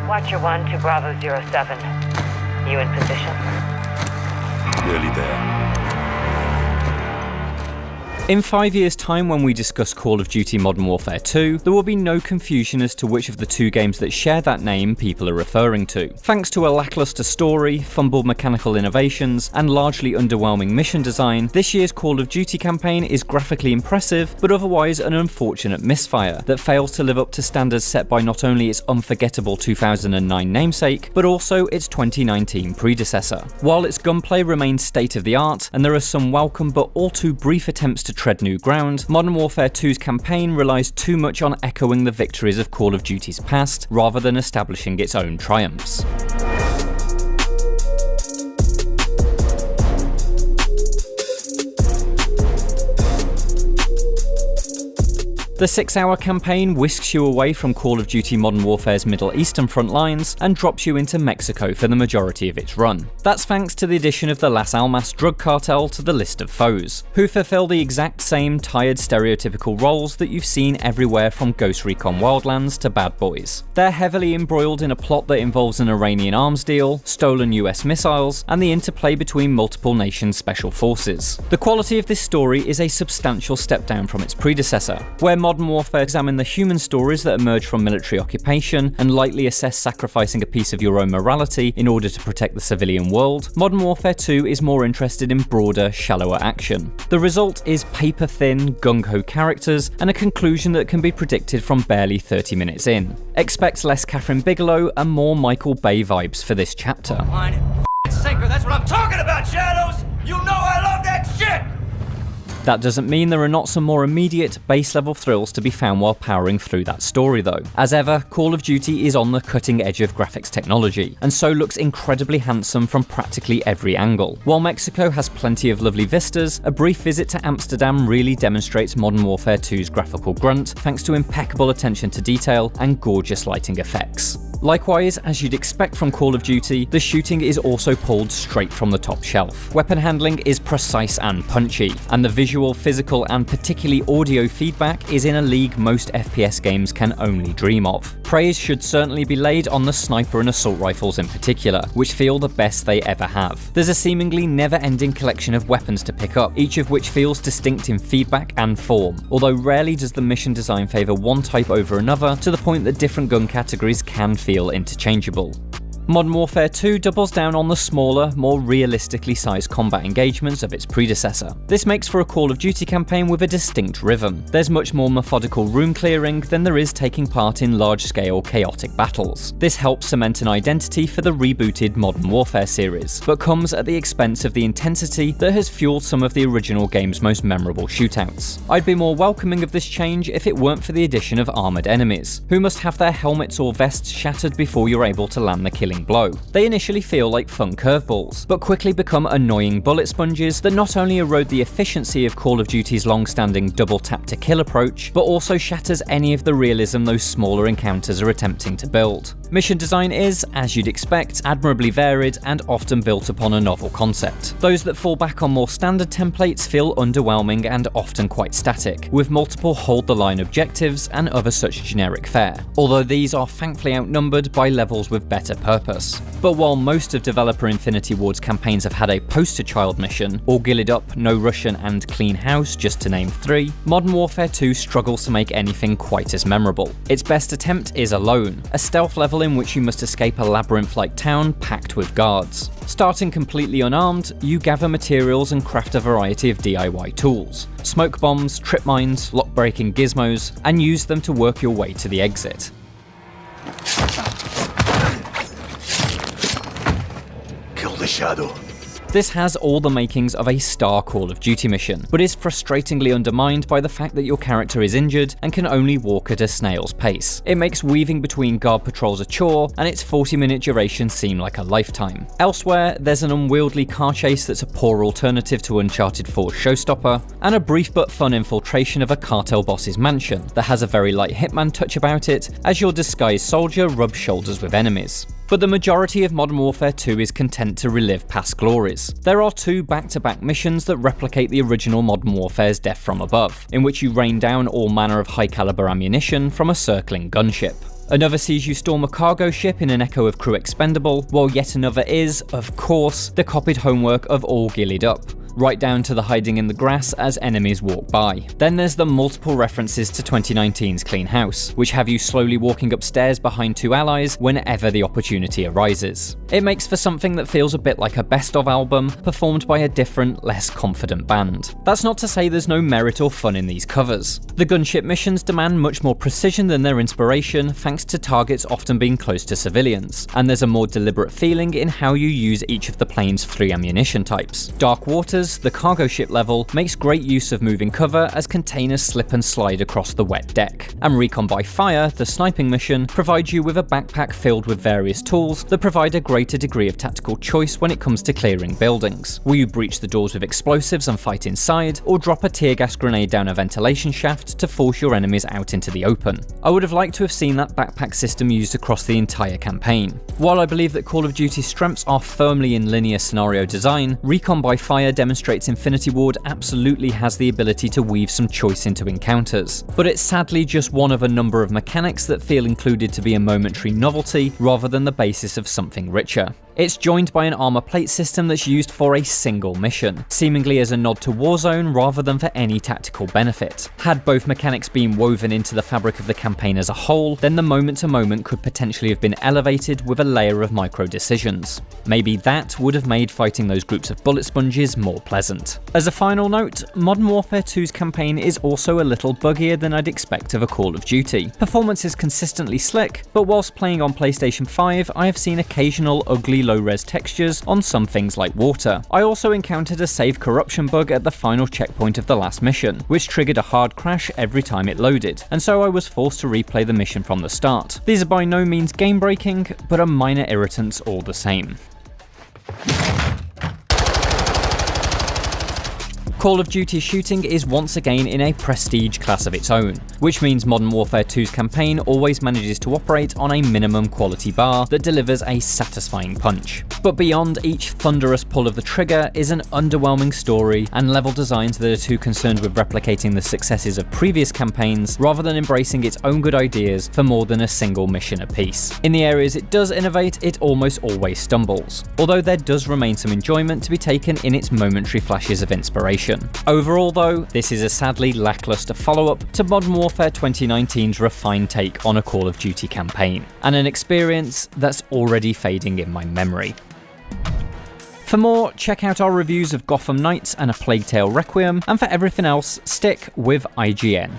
Watcher 1 to Bravo 07. You in position? Nearly there. In 5 years' time, when we discuss Call of Duty Modern Warfare 2, there will be no confusion as to which of the two games that share that name people are referring to. Thanks to a lackluster story, fumbled mechanical innovations, and largely underwhelming mission design, this year's Call of Duty campaign is graphically impressive, but otherwise an unfortunate misfire that fails to live up to standards set by not only its unforgettable 2009 namesake, but also its 2019 predecessor. While its gunplay remains state-of-the-art, and there are some welcome but all too brief attempts to tread new ground, Modern Warfare 2's campaign relies too much on echoing the victories of Call of Duty's past, rather than establishing its own triumphs. The 6-hour campaign whisks you away from Call of Duty Modern Warfare's Middle Eastern front lines and drops you into Mexico for the majority of its run. That's thanks to the addition of the Las Almas drug cartel to the list of foes, who fulfill the exact same tired stereotypical roles that you've seen everywhere from Ghost Recon Wildlands to Bad Boys. They're heavily embroiled in a plot that involves an Iranian arms deal, stolen US missiles, and the interplay between multiple nations' special forces. The quality of this story is a substantial step down from its predecessor, where Modern Warfare examine the human stories that emerge from military occupation and lightly assess sacrificing a piece of your own morality in order to protect the civilian world. Modern Warfare 2 is more interested in broader, shallower action. The result is paper-thin, gung-ho characters and a conclusion that can be predicted from barely 30 minutes in. Expect less Catherine Bigelow and more Michael Bay vibes for this chapter. Sinker, that's what I'm talking about, Shadows! You know I love that shit! That doesn't mean there are not some more immediate, base-level thrills to be found while powering through that story though. As ever, Call of Duty is on the cutting edge of graphics technology, and so looks incredibly handsome from practically every angle. While Mexico has plenty of lovely vistas, a brief visit to Amsterdam really demonstrates Modern Warfare 2's graphical grunt, thanks to impeccable attention to detail and gorgeous lighting effects. Likewise, as you'd expect from Call of Duty, the shooting is also pulled straight from the top shelf. Weapon handling is precise and punchy, and the visual, physical, and particularly audio feedback is in a league most FPS games can only dream of. Praise should certainly be laid on the sniper and assault rifles in particular, which feel the best they ever have. There's a seemingly never-ending collection of weapons to pick up, each of which feels distinct in feedback and form, although rarely does the mission design favour one type over another to the point that different gun categories can feel interchangeable. Modern Warfare 2 doubles down on the smaller, more realistically sized combat engagements of its predecessor. This makes for a Call of Duty campaign with a distinct rhythm. There's much more methodical room clearing than there is taking part in large-scale chaotic battles. This helps cement an identity for the rebooted Modern Warfare series, but comes at the expense of the intensity that has fueled some of the original game's most memorable shootouts. I'd be more welcoming of this change if it weren't for the addition of armoured enemies, who must have their helmets or vests shattered before you're able to land the killing blow. They initially feel like fun curveballs, but quickly become annoying bullet sponges that not only erode the efficiency of Call of Duty's long-standing double tap to kill approach, but also shatters any of the realism those smaller encounters are attempting to build. Mission design is, as you'd expect, admirably varied and often built upon a novel concept. Those that fall back on more standard templates feel underwhelming and often quite static, with multiple hold-the-line objectives and other such generic fare, although these are thankfully outnumbered by levels with better purpose. But while most of developer Infinity Ward's campaigns have had a poster child mission, or Gilled Up, No Russian and Clean House just to name 3, Modern Warfare 2 struggles to make anything quite as memorable. Its best attempt is Alone, a stealth level in which you must escape a labyrinth-like town packed with guards. Starting completely unarmed, you gather materials and craft a variety of DIY tools, smoke bombs, trip mines, lock-breaking gizmos, and use them to work your way to the exit. Kill the Shadow. This has all the makings of a star Call of Duty mission, but is frustratingly undermined by the fact that your character is injured and can only walk at a snail's pace. It makes weaving between guard patrols a chore, and its 40-minute duration seem like a lifetime. Elsewhere, there's an unwieldy car chase that's a poor alternative to Uncharted 4's Showstopper, and a brief but fun infiltration of a cartel boss's mansion that has a very light Hitman touch about it, as your disguised soldier rubs shoulders with enemies. But the majority of Modern Warfare 2 is content to relive past glories. There are 2 back-to-back missions that replicate the original Modern Warfare's Death from Above, in which you rain down all manner of high-caliber ammunition from a circling gunship. Another sees you storm a cargo ship in an echo of crew expendable, while yet another is, of course, the copied homework of all gillied up, right down to the hiding in the grass as enemies walk by. Then there's the multiple references to 2019's Clean House, which have you slowly walking upstairs behind two allies whenever the opportunity arises. It makes for something that feels a bit like a best-of album, performed by a different, less confident band. That's not to say there's no merit or fun in these covers. The gunship missions demand much more precision than their inspiration, thanks to targets often being close to civilians, and there's a more deliberate feeling in how you use each of the plane's 3 ammunition types. Dark Waters, the cargo ship level, makes great use of moving cover as containers slip and slide across the wet deck. And Recon by Fire, the sniping mission, provides you with a backpack filled with various tools that provide a greater degree of tactical choice when it comes to clearing buildings. Will you breach the doors with explosives and fight inside, or drop a tear gas grenade down a ventilation shaft to force your enemies out into the open? I would have liked to have seen that backpack system used across the entire campaign. While I believe that Call of Duty's strengths are firmly in linear scenario design, Recon by Fire demonstrates Infinity Ward absolutely has the ability to weave some choice into encounters, but it's sadly just one of a number of mechanics that feel included to be a momentary novelty rather than the basis of something richer. It's joined by an armor plate system that's used for a single mission, seemingly as a nod to Warzone rather than for any tactical benefit. Had both mechanics been woven into the fabric of the campaign as a whole, then the moment-to-moment could potentially have been elevated with a layer of micro decisions. Maybe that would have made fighting those groups of bullet sponges more pleasant. As a final note, Modern Warfare 2's campaign is also a little buggier than I'd expect of a Call of Duty. Performance is consistently slick, but whilst playing on PlayStation 5, I have seen occasional ugly low-res textures on some things like water. I also encountered a save corruption bug at the final checkpoint of the last mission, which triggered a hard crash every time it loaded, and so I was forced to replay the mission from the start. These are by no means game-breaking, but are minor irritants all the same. Call of Duty shooting is once again in a prestige class of its own, which means Modern Warfare 2's campaign always manages to operate on a minimum quality bar that delivers a satisfying punch. But beyond each thunderous pull of the trigger is an underwhelming story and level designs that are too concerned with replicating the successes of previous campaigns rather than embracing its own good ideas for more than a single mission apiece. In the areas it does innovate, it almost always stumbles, although there does remain some enjoyment to be taken in its momentary flashes of inspiration. Overall though, this is a sadly lackluster follow-up to Modern Warfare 2019's refined take on a Call of Duty campaign, and an experience that's already fading in my memory. For more, check out our reviews of Gotham Knights and A Plague Tale Requiem, and for everything else, stick with IGN.